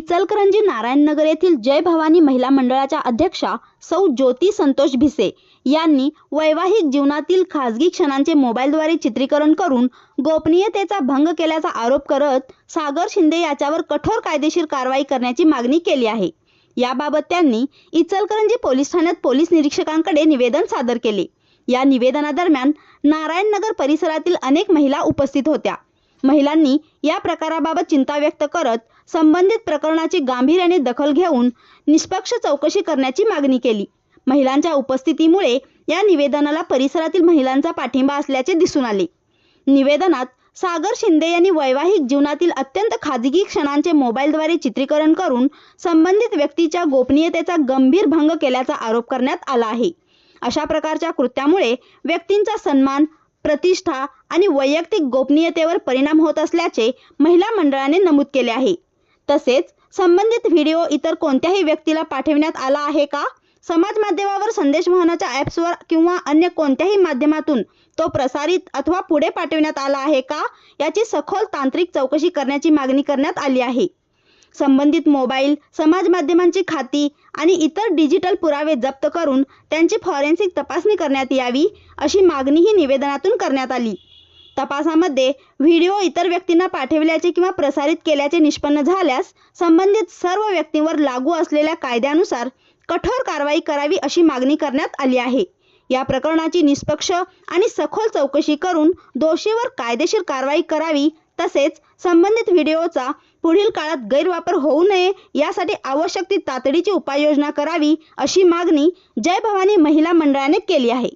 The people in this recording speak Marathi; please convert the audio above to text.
इचलकरंजी नारायणनगर येथील जय भवानी महिला मंडळाच्या अध्यक्षा सौ ज्योती संतोष भिसे यांनी वैवाहिक जीवनातील खासगी क्षणांचे मोबाईलद्वारे चित्रीकरण करून गोपनीयतेचा भंग केल्याचा आरोप करत सागर शिंदे याच्यावर कठोर कायदेशीर कारवाई करण्याची मागणी केली आहे। याबाबत त्यांनी इचलकरंजी पोलीस ठाण्यात पोलीस निरीक्षकांकडे निवेदन सादर केले। या निवेदनादरम्यान नारायणनगर परिसरातील अनेक महिला उपस्थित होत्या। महिलांनी या प्रकाराबाबत चिंता व्यक्त करत संबंधित प्रकरणाची गांभीर्याने दखल घेऊन निष्पक्ष चौकशी करण्याची मागणी केली। महिलांच्या उपस्थितीमुळे या निवेदनाला परिसरातील महिलांचा पाठिंबा असल्याचे दिसून आले। निवेदनात सागर शिंदे यांनी वैवाहिक जीवनातील अत्यंत खाजगी क्षणांचे मोबाईलद्वारे चित्रीकरण करून संबंधित व्यक्तीच्या गोपनीयतेचा गंभीर भंग केल्याचा आरोप करण्यात आला आहे। अशा प्रकारच्या कृत्यामुळे व्यक्तींचा सन्मान, प्रतिष्ठा आणि वैयक्तिक गोपनीयतेवर परिणाम होत असल्याचे महिला मंडळाने नमूद केले आहे। तसेच संबंधित व्हिडिओ इतर कोणत्याही व्यक्तीला पाठविण्यात आला आहे का, समाज माध्यमावर संदेशवहनाच्या ॲप्सवर किंवा अन्य कोणत्याही माध्यमातून तो प्रसारित अथवा पुढे पाठविण्यात आला आहे का, याची सखोल तांत्रिक चौकशी करण्याची मागणी करण्यात आली आहे। संबंधित मोबाईल, समाज माध्यमांची खाती आणि इतर डिजिटल पुरावे जप्त करून त्यांची फॉरेन्सिक तपासणी करण्यात यावी, अशी मागणीही निवेदनातून करण्यात आली। तपासामध्ये व्हिडिओ इतर व्यक्तींना पाठविल्याचे किंवा प्रसारित केल्याचे निष्पन्न झाल्यास संबंधित सर्व व्यक्तींवर लागू असलेल्या कायद्यानुसार कठोर कारवाई करावी, अशी मागणी करण्यात आली आहे। या प्रकरणाची निष्पक्ष आणि सखोल चौकशी करून दोषीवर कायदेशीर कारवाई करावी, तसेच संबंधित व्हिडिओचा पुढील काळात गैरवापर होऊ नये यासाठी आवश्यक ती तातडीची उपाययोजना करावी, अशी मागणी जय भवानी महिला मंडळाने केली आहे।